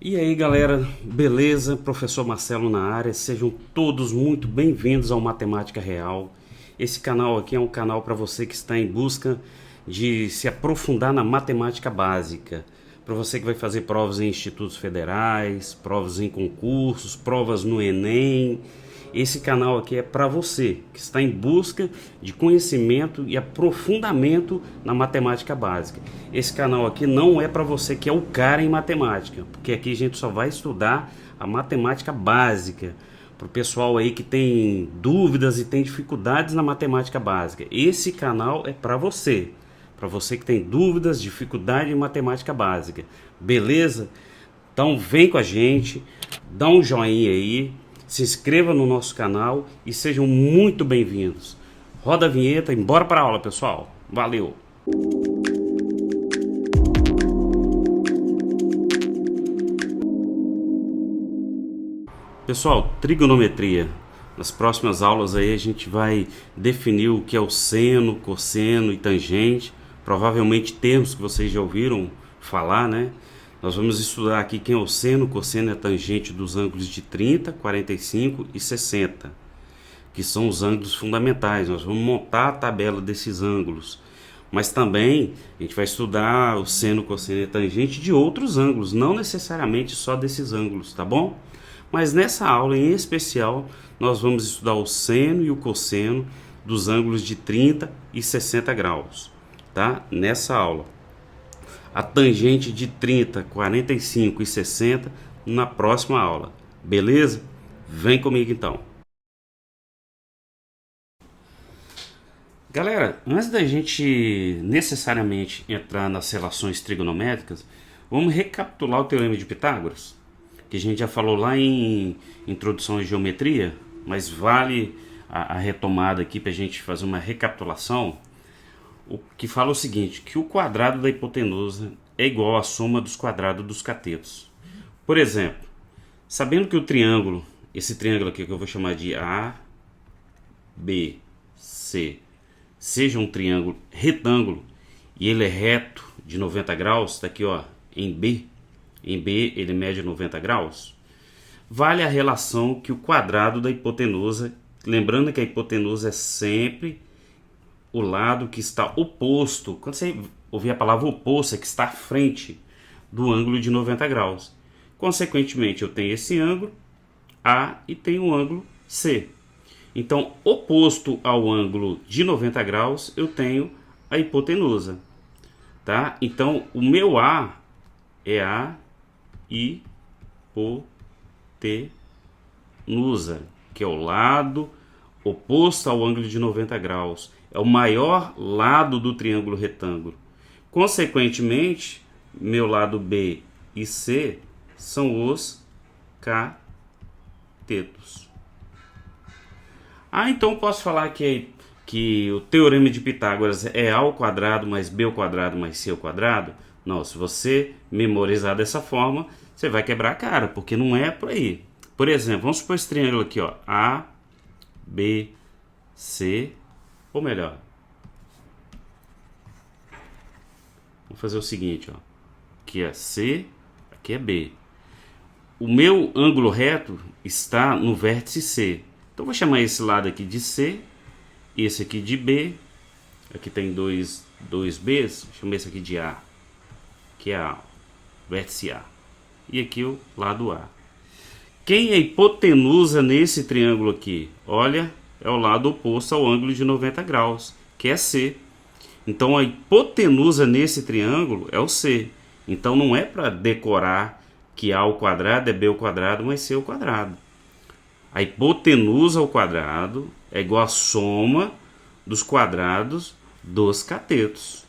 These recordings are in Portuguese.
E aí galera, beleza? Professor Marcelo na área, sejam todos muito bem-vindos ao Matemática Real. Esse canal aqui é um canal para você que está em busca de se aprofundar na matemática básica. Para você que vai fazer provas em institutos federais, provas em concursos, provas no Enem. Esse canal aqui é para você que está em busca de conhecimento e aprofundamento na matemática básica. Esse canal aqui não é para você que é o cara em matemática, porque aqui a gente só vai estudar a matemática básica. Para o pessoal aí que tem dúvidas e tem dificuldades na matemática básica. Esse canal é para você. Para você que tem dúvidas, dificuldade em matemática básica. Beleza? Então vem com a gente, dá um joinha aí, se inscreva no nosso canal e sejam muito bem-vindos. Roda a vinheta e bora para a aula, pessoal. Valeu! Pessoal, trigonometria. Nas próximas aulas aí a gente vai definir o que é o seno, cosseno e tangente. Provavelmente termos que vocês já ouviram falar, né? Nós vamos estudar aqui quem é o seno, cosseno e a tangente dos ângulos de 30, 45 e 60, que são os ângulos fundamentais. Nós vamos montar a tabela desses ângulos. Mas também a gente vai estudar o seno, cosseno e a tangente de outros ângulos, não necessariamente só desses ângulos, tá bom? Mas nessa aula em especial, nós vamos estudar o seno e o cosseno dos ângulos de 30 e 60 graus, tá? Nessa aula. A tangente de 30, 45 e 60 na próxima aula. Beleza? Vem comigo então. Galera, antes da gente necessariamente entrar nas relações trigonométricas, vamos recapitular o Teorema de Pitágoras, que a gente já falou lá em Introdução à Geometria, mas vale a retomada aqui para a gente fazer uma recapitulação. O que fala o seguinte, que o quadrado da hipotenusa é igual à soma dos quadrados dos catetos. Por exemplo, sabendo que o triângulo, esse triângulo aqui que eu vou chamar de A, B, C, seja um triângulo retângulo e ele é reto de 90 graus, está aqui ó, em B ele mede 90 graus, vale a relação que o quadrado da hipotenusa, lembrando que a hipotenusa é sempre o lado que está oposto, quando você ouvir a palavra oposto, é que está à frente do ângulo de 90 graus. Consequentemente, eu tenho esse ângulo A e tenho o ângulo C. Então, oposto ao ângulo de 90 graus, eu tenho a hipotenusa. Tá? Então, o meu A é a hipotenusa, que é o lado oposto ao ângulo de 90 graus. É o maior lado do triângulo retângulo. Consequentemente, meu lado B e C são os catetos. Então posso falar que o Teorema de Pitágoras é A ao quadrado mais B ao quadrado mais C ao quadrado? Não, se você memorizar dessa forma, você vai quebrar a cara, porque não é por aí. Por exemplo, vamos supor esse triângulo aqui, ó, A, B, C, ou melhor, vamos fazer o seguinte, ó, aqui é C, aqui é B. O meu ângulo reto está no vértice C. Então vou chamar esse lado aqui de C, esse aqui de B, aqui tem dois B's, vou chamar esse aqui de A, que é A, vértice A. E aqui o lado A. Quem é a hipotenusa nesse triângulo aqui? Olha, é o lado oposto ao ângulo de 90 graus, que é C. Então a hipotenusa nesse triângulo é o C. Então não é para decorar que A ao quadrado é B ao quadrado mais C ao quadrado. A hipotenusa ao quadrado é igual à soma dos quadrados dos catetos.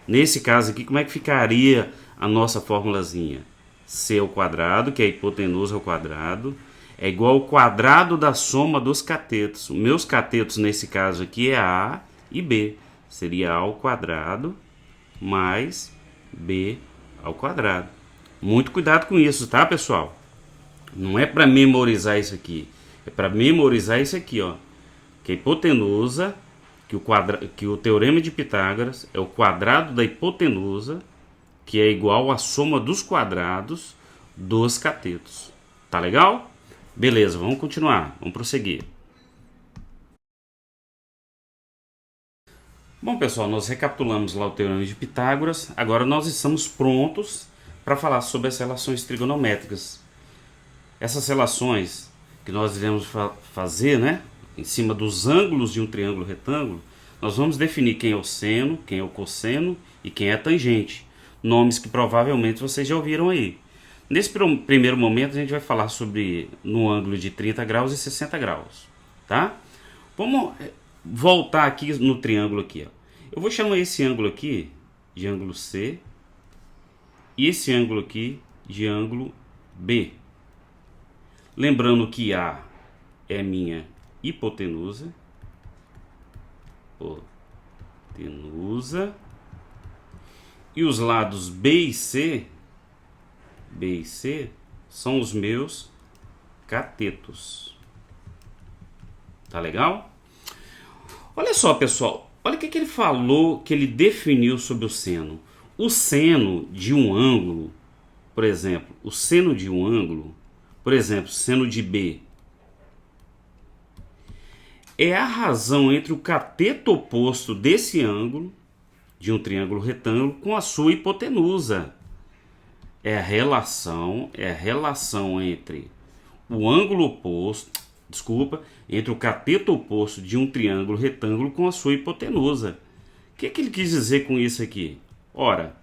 Nesse caso aqui, como é que ficaria a nossa formulazinha? C ao quadrado, que é a hipotenusa ao quadrado, é igual ao quadrado da soma dos catetos. Os meus catetos, nesse caso aqui, é A e B. Seria A ao quadrado mais B ao quadrado. Muito cuidado com isso, tá, pessoal? Não é para memorizar isso aqui. É para memorizar isso aqui, ó. Que a hipotenusa, que o Teorema de Pitágoras é o quadrado da hipotenusa, que é igual à soma dos quadrados dos catetos. Tá legal? Beleza, vamos continuar, vamos prosseguir. Bom, pessoal, nós recapitulamos lá o Teorema de Pitágoras. Agora nós estamos prontos para falar sobre as relações trigonométricas. Essas relações que nós iremos fazer, né, em cima dos ângulos de um triângulo retângulo, nós vamos definir quem é o seno, quem é o cosseno e quem é a tangente. Nomes que provavelmente vocês já ouviram aí. Nesse primeiro momento a gente vai falar sobre no ângulo de 30 graus e 60 graus, tá? Vamos voltar aqui no triângulo aqui, ó. Eu vou chamar esse ângulo aqui de ângulo C e esse ângulo aqui de ângulo B. Lembrando que A é minha hipotenusa, e os lados B e C são os meus catetos. Tá legal? Olha só, pessoal, olha o que ele falou, que ele definiu sobre o seno. O seno de um ângulo, por exemplo, o seno de um ângulo, por exemplo, seno de B, é a razão entre o cateto oposto desse ângulo, de um triângulo retângulo, com a sua hipotenusa. É a relação entre o ângulo oposto, entre o cateto oposto de um triângulo retângulo com a sua hipotenusa. O que ele quis dizer com isso aqui? Ora,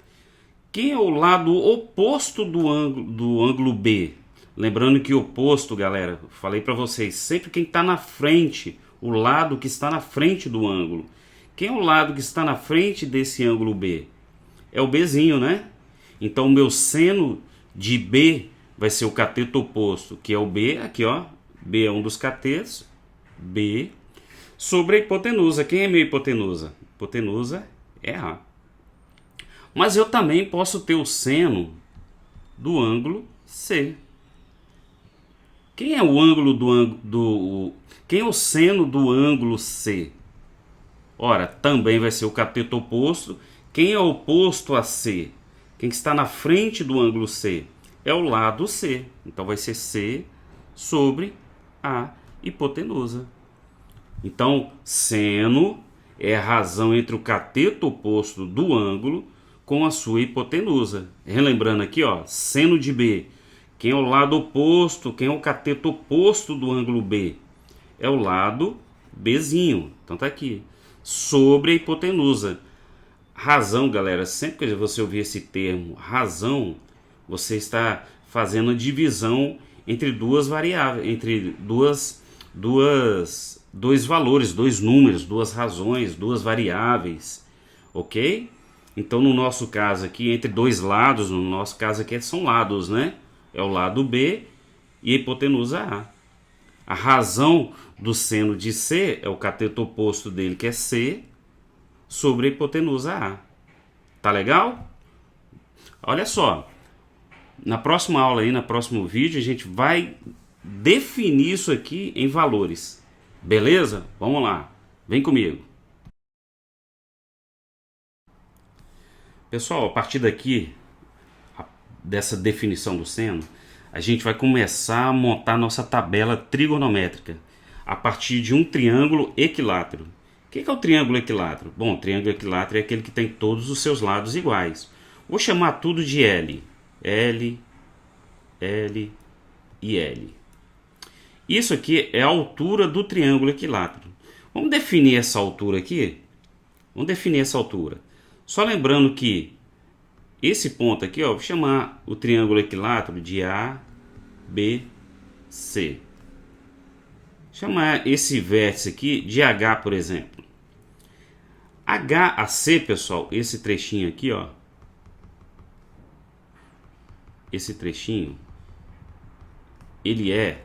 quem é o lado oposto do ângulo B? Lembrando que o oposto, galera, falei para vocês, sempre quem está na frente, o lado que está na frente do ângulo. Quem é o lado que está na frente desse ângulo B? É o Bzinho, né? Então o meu seno de B vai ser o cateto oposto, que é o B, aqui ó, B é um dos catetos, B, sobre a hipotenusa. Quem é minha hipotenusa? Hipotenusa é A. Mas eu também posso ter o seno do ângulo C. Quem é o ângulo quem é o seno do ângulo C? Ora, também vai ser o cateto oposto. Quem é oposto a C? Quem está na frente do ângulo C? É o lado C. Então vai ser C sobre a hipotenusa. Então, seno é a razão entre o cateto oposto do ângulo com a sua hipotenusa. Relembrando aqui, ó, seno de B. Quem é o lado oposto? Quem é o cateto oposto do ângulo B? É o lado Bzinho. Então tá aqui. Sobre a hipotenusa. Razão, galera, sempre que você ouvir esse termo razão, você está fazendo a divisão entre duas variáveis, entre dois valores, dois números, duas razões, duas variáveis, ok? Então no nosso caso aqui, entre dois lados, no nosso caso aqui são lados, né? É o lado B e a hipotenusa A. A razão do seno de C é o cateto oposto dele, que é C, sobre a hipotenusa A. Tá legal? Olha só. Na próxima aula aí, no próximo vídeo, a gente vai definir isso aqui em valores. Beleza? Vamos lá. Vem comigo. Pessoal, a partir daqui, dessa definição do seno, a gente vai começar a montar nossa tabela trigonométrica a partir de um triângulo equilátero. O que é o triângulo equilátero? Bom, o triângulo equilátero é aquele que tem todos os seus lados iguais. Vou chamar tudo de L. L, L e L. Isso aqui é a altura do triângulo equilátero. Vamos definir essa altura aqui? Vamos definir essa altura. Só lembrando que esse ponto aqui, ó, vou chamar o triângulo equilátero de A, B, C. Chamar esse vértice aqui de H, por exemplo. H a C, pessoal, esse trechinho aqui, ó. Esse trechinho, ele é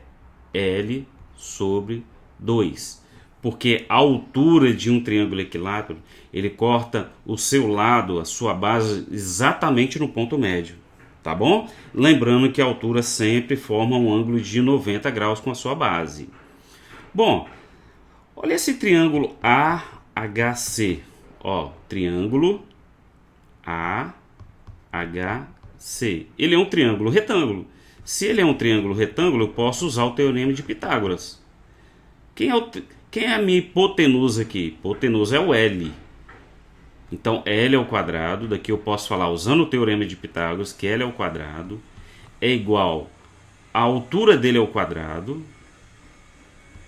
L sobre 2. Porque a altura de um triângulo equilátero, ele corta o seu lado, a sua base, exatamente no ponto médio. Tá bom? Lembrando que a altura sempre forma um ângulo de 90 graus com a sua base. Bom, olha esse triângulo AHC. Ó, triângulo AHC. Ele é um triângulo retângulo. Se ele é um triângulo retângulo, eu posso usar o teorema de Pitágoras. Quem é a minha hipotenusa aqui? Hipotenusa é o L. Então, L ao quadrado, daqui eu posso falar, usando o teorema de Pitágoras, que L ao quadrado é igual à altura dele ao quadrado,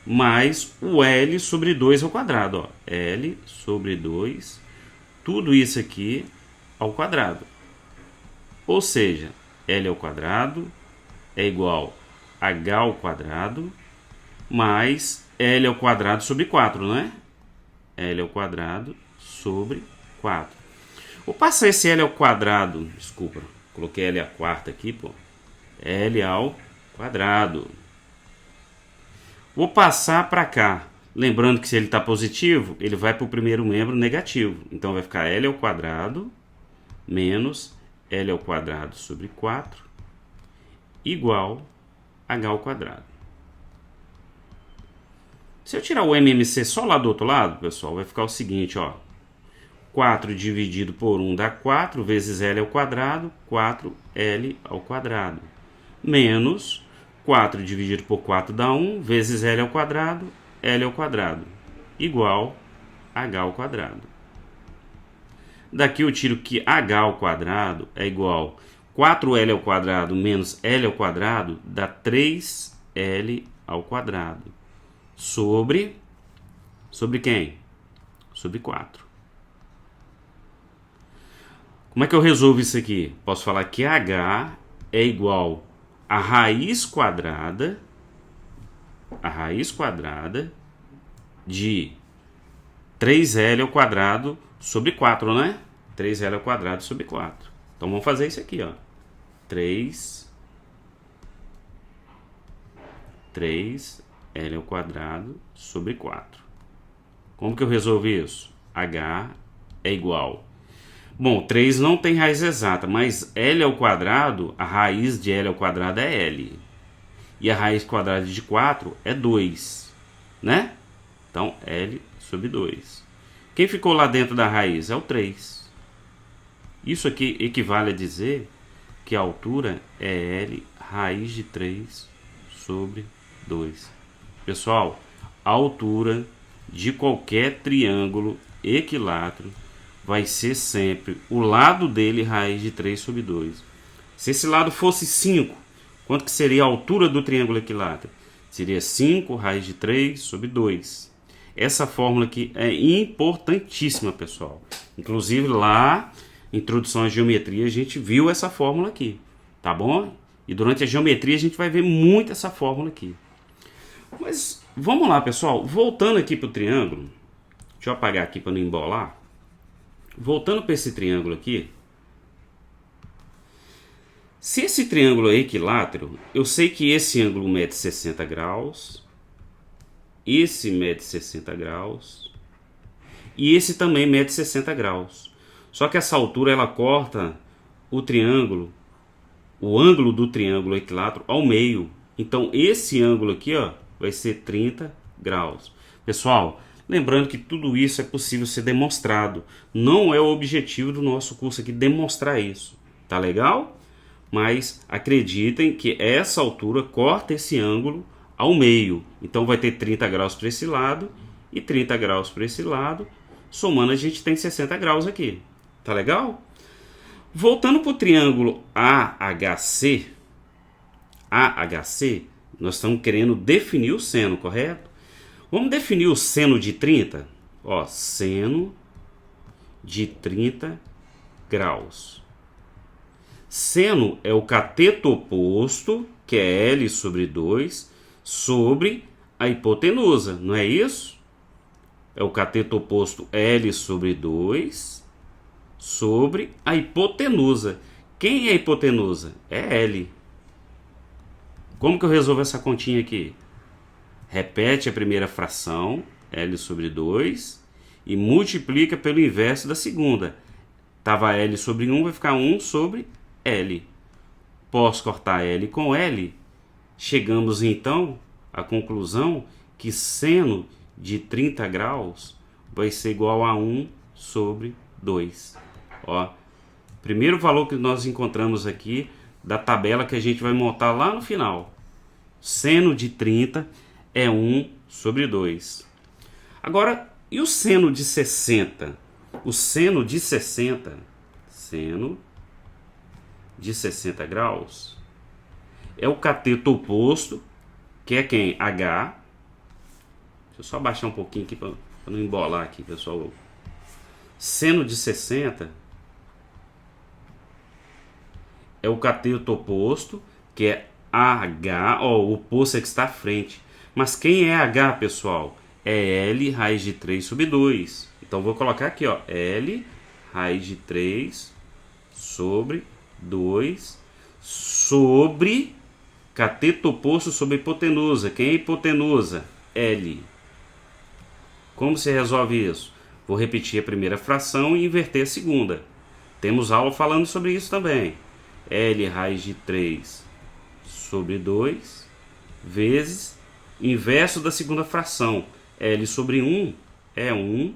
mais o L sobre 2 ao quadrado. Ó. L sobre 2, tudo isso aqui ao quadrado. Ou seja, L ao quadrado é igual a H ao quadrado mais L ao quadrado sobre 4, né? L ao quadrado sobre 4. Vou passar esse L ao quadrado, desculpa, coloquei L a quarta aqui, pô. L ao quadrado. Vou passar para cá. Lembrando que se ele está positivo, ele vai para o primeiro membro negativo. Então vai ficar L ao quadrado menos L ao quadrado sobre 4 igual a H ao quadrado. Se eu tirar o MMC só lá do outro lado, pessoal, vai ficar o seguinte, ó. 4 dividido por 1 dá 4, vezes L ao quadrado, 4L ao quadrado. Menos 4 dividido por 4 dá 1, vezes L ao quadrado, L ao quadrado. Igual a H ao quadrado. Daqui eu tiro que H ao quadrado é igual a 4L ao quadrado menos L ao quadrado, dá 3L ao quadrado. Sobre quem? Sobre 4. Como é que eu resolvo isso aqui? Posso falar que H é igual a raiz quadrada de 3L ao quadrado sobre 4, né? 3L ao quadrado sobre 4. Então vamos fazer isso aqui, ó. 3L ao quadrado sobre 4. Como que eu resolvo isso? H é igual. Bom, 3 não tem raiz exata, mas L ao quadrado, a raiz de L ao quadrado é L. E a raiz quadrada de 4 é 2, né? Então, L sobre 2. Quem ficou lá dentro da raiz é o 3. Isso aqui equivale a dizer que a altura é L raiz de 3 sobre 2. Pessoal, a altura de qualquer triângulo equilátero vai ser sempre o lado dele raiz de 3 sobre 2. Se esse lado fosse 5, quanto que seria a altura do triângulo equilátero? Seria 5 raiz de 3 sobre 2. Essa fórmula aqui é importantíssima, pessoal. Inclusive lá, introdução à geometria, a gente viu essa fórmula aqui, tá bom? E durante a geometria a gente vai ver muito essa fórmula aqui. Mas vamos lá, pessoal. Voltando aqui para o triângulo. Deixa eu apagar aqui para não embolar. Voltando para esse triângulo aqui. Se esse triângulo é equilátero, eu sei que esse ângulo mede 60 graus. Esse mede 60 graus. E esse também mede 60 graus. Só que essa altura ela corta o triângulo, o ângulo do triângulo equilátero ao meio. Então esse ângulo aqui, ó, vai ser 30 graus. Pessoal, lembrando que tudo isso é possível ser demonstrado. Não é o objetivo do nosso curso aqui demonstrar isso. Tá legal? Mas acreditem que essa altura corta esse ângulo ao meio. Então vai ter 30 graus para esse lado e 30 graus para esse lado. Somando a gente tem 60 graus aqui. Tá legal? Voltando para o triângulo AHC. AHC, nós estamos querendo definir o seno, correto? Vamos definir o seno de 30? Ó, seno de 30 graus. Seno é o cateto oposto, que é L sobre 2, sobre a hipotenusa, não é isso? É o cateto oposto L sobre 2 sobre a hipotenusa. Quem é a hipotenusa? É L. Como que eu resolvo essa continha aqui? Repete a primeira fração, L sobre 2, e multiplica pelo inverso da segunda. Estava L sobre 1, vai ficar 1 sobre L. Posso cortar L com L. Chegamos então à conclusão que seno de 30 graus vai ser igual a 1 sobre 2. Ó, primeiro valor que nós encontramos aqui da tabela que a gente vai montar lá no final. Seno de 30 é 1 sobre 2. Agora, e o seno de 60? O seno de 60 graus é o cateto oposto, que é quem? H. Deixa eu só baixar um pouquinho aqui para não embolar aqui, pessoal. Seno de 60 é o cateto oposto, que é H. Ó, o oposto é que está à frente. Mas quem é H, pessoal? É L raiz de 3 sobre 2. Então vou colocar aqui, ó, L raiz de 3 sobre 2 sobre cateto oposto sobre hipotenusa. Quem é hipotenusa? L. Como se resolve isso? Vou repetir a primeira fração e inverter a segunda. Temos aula falando sobre isso também. L raiz de 3 sobre 2 vezes inverso da segunda fração. L sobre 1 é 1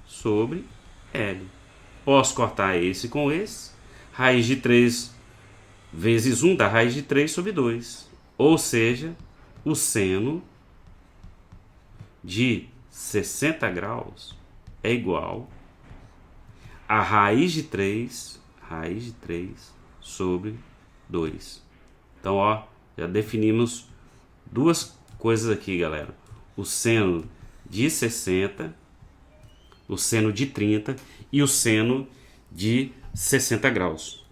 sobre L. Posso cortar esse com esse. Raiz de 3 vezes 1 dá raiz de 3 sobre 2. Ou seja, o seno de 60 graus é igual a raiz de 3 sobre 2. Então, ó, já definimos duas coisas aqui, galera. O seno de 60, o seno de 30 e o seno de 60 graus.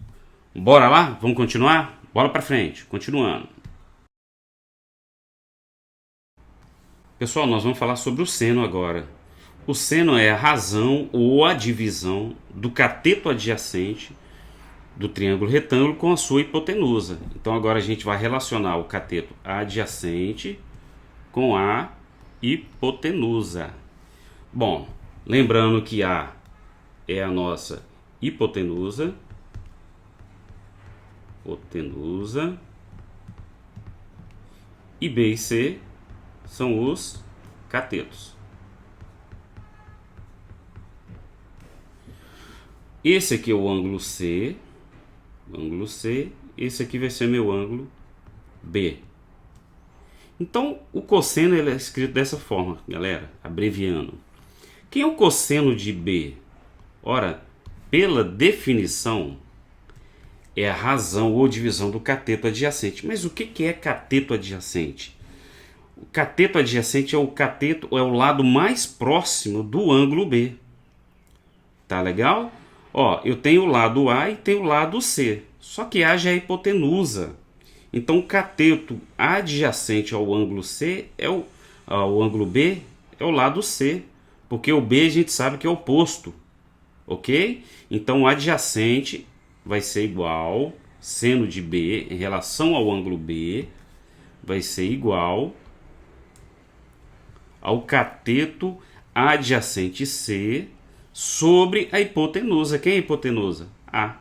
Bora lá? Vamos continuar? Bola para frente, continuando. Pessoal, nós vamos falar sobre o seno agora. O seno é a razão ou a divisão do cateto adjacente do triângulo retângulo com a sua hipotenusa. Então agora a gente vai relacionar o cateto adjacente com a hipotenusa. Bom, lembrando que A é a nossa hipotenusa, e B e C são os catetos. Esse aqui é o ângulo C, esse aqui vai ser meu ângulo B. Então, o cosseno ele é escrito dessa forma, galera, abreviando. Quem é o cosseno de B? Ora, pela definição, é a razão ou divisão do cateto adjacente. Mas o que é cateto adjacente? O cateto adjacente é o lado mais próximo do ângulo B. Tá legal? Ó, eu tenho o lado A e tenho o lado C. Só que A já é hipotenusa. Então o cateto adjacente ao ângulo C ao ângulo B é o lado C, porque o B a gente sabe que é oposto. OK? Então o adjacente vai ser igual seno de B em relação ao ângulo B vai ser igual ao cateto adjacente C sobre a hipotenusa. Quem é a hipotenusa? A.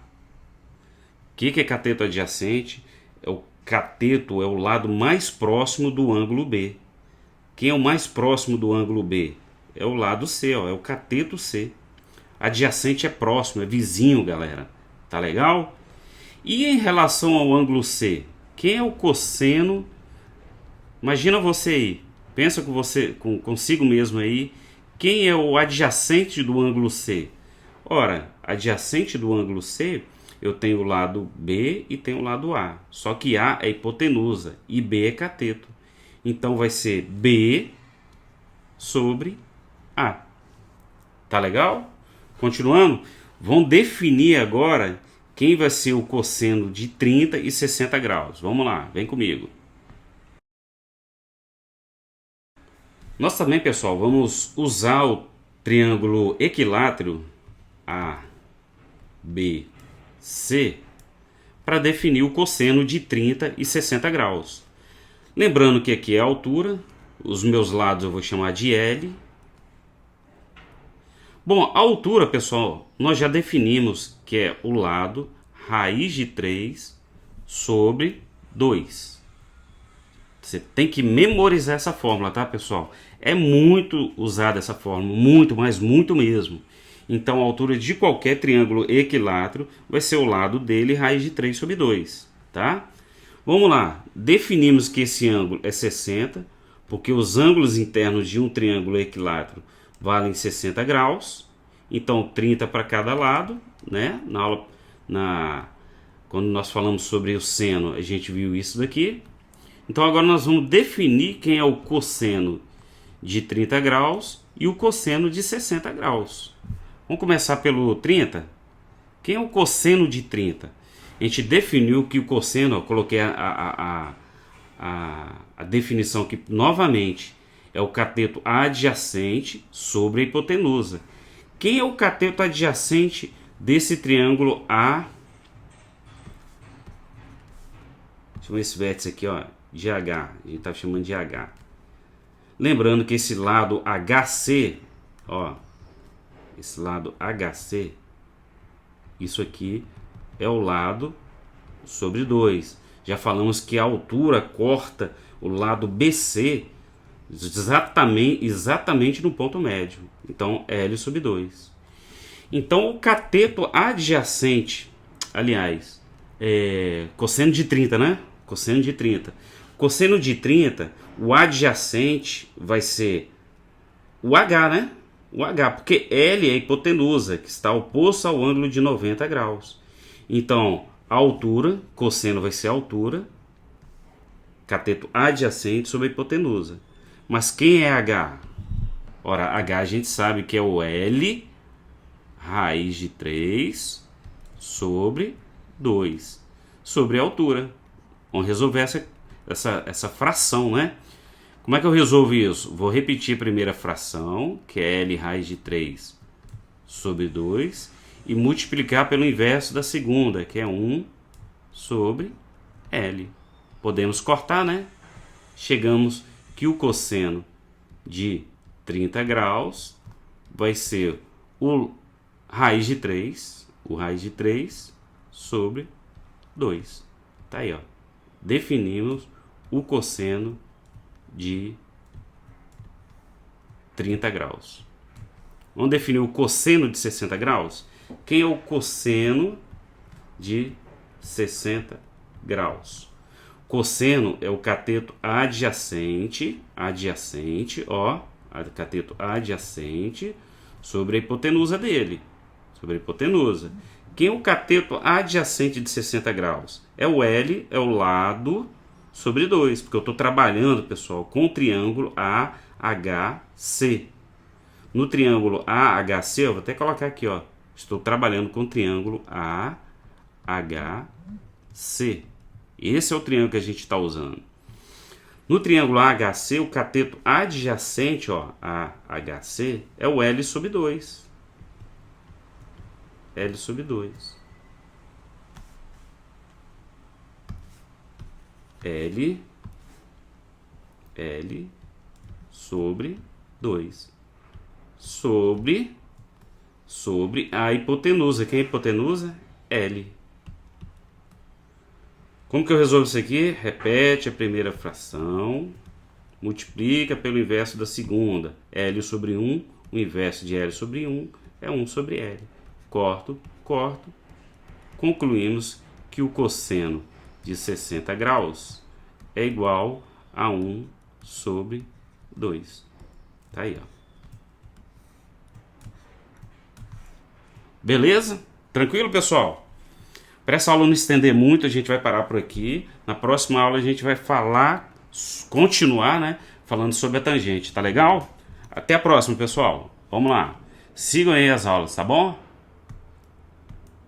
O que é cateto adjacente? O cateto é o lado mais próximo do ângulo B. Quem é o mais próximo do ângulo B? É o lado C, ó, é o cateto C. Adjacente é próximo, é vizinho, galera. Tá legal? E em relação ao ângulo C? Quem é o cosseno? Imagina você aí. Pensa com você, consigo mesmo aí. Quem é o adjacente do ângulo C? Ora, adjacente do ângulo C, eu tenho o lado B e tenho o lado A. Só que A é hipotenusa e B é cateto. Então vai ser B sobre A. Tá legal? Continuando, vamos definir agora quem vai ser o cosseno de 30 e 60 graus. Vamos lá, vem comigo. Nós também, pessoal, vamos usar o triângulo equilátero ABC para definir o cosseno de 30 e 60 graus. Lembrando que aqui é a altura, os meus lados eu vou chamar de L. Bom, a altura, pessoal, nós já definimos que é o lado raiz de 3 sobre 2. Você tem que memorizar essa fórmula, tá, pessoal? É muito usada essa fórmula, muito, mas muito mesmo. Então, a altura de qualquer triângulo equilátero vai ser o lado dele raiz de 3 sobre 2. tá? Vamos lá, definimos que esse ângulo é 60, porque os ângulos internos de um triângulo equilátero valem 60 graus, então 30 para cada lado, né? Quando nós falamos sobre o seno, a gente viu isso daqui. Então agora nós vamos definir quem é o cosseno de 30 graus e o cosseno de 60 graus. Vamos começar pelo 30. Quem é o cosseno de 30? A gente definiu que o cosseno, eu coloquei a definição aqui novamente, é o cateto adjacente sobre a hipotenusa. Quem é o cateto adjacente desse triângulo A? Deixa eu ver esse vértice aqui, ó, de H. A gente está chamando de H. Lembrando que esse lado HC, ó, esse lado HC, isso aqui é o lado sobre 2. Já falamos que a altura corta o lado BC exatamente no ponto médio. Então, L sobre 2. Então, o cateto adjacente, aliás, cosseno de 30, né? Cosseno de 30. Cosseno de 30, o adjacente vai ser o H, né? O H, porque L é a hipotenusa, que está oposto ao ângulo de 90 graus. Então, a altura, cosseno vai ser a altura, cateto adjacente sobre a hipotenusa. Mas quem é H? Ora, H a gente sabe que é o L raiz de 3 sobre 2, sobre a altura. Vamos resolver essa fração, né? Como é que eu resolvo isso? Vou repetir a primeira fração, que é L raiz de 3 sobre 2, e multiplicar pelo inverso da segunda, que é 1 sobre L. Podemos cortar, né? Chegamos que o cosseno de 30 graus vai ser o raiz de 3 sobre 2. Tá aí, ó. Definimos o cosseno de 30 graus. Vamos definir o cosseno de 60 graus? Quem é o cosseno de 60 graus? Cosseno é o cateto adjacente, ó, cateto adjacente sobre a hipotenusa dele, sobre a hipotenusa. Quem é o cateto adjacente de 60 graus? É o L, é o lado sobre 2, porque eu estou trabalhando, pessoal, com o triângulo AHC. No triângulo AHC, eu vou até colocar aqui, ó, estou trabalhando com o triângulo AHC. Esse é o triângulo que a gente está usando. No triângulo AHC, o cateto adjacente, ó, AHC, é o L sobre 2. L sobre 2. L sobre 2. Sobre a hipotenusa. Quem é a hipotenusa? L. Como que eu resolvo isso aqui? Repete a primeira fração, multiplica pelo inverso da segunda. L sobre 1, o inverso de L sobre 1 é 1 sobre L. Corto. Concluímos que o cosseno de 60 graus é igual a 1 sobre 2. Tá aí, ó. Beleza? Tranquilo, pessoal? Para essa aula não estender muito, a gente vai parar por aqui. Na próxima aula a gente vai continuar, né, falando sobre a tangente, tá legal? Até a próxima, pessoal. Vamos lá. Sigam aí as aulas, tá bom?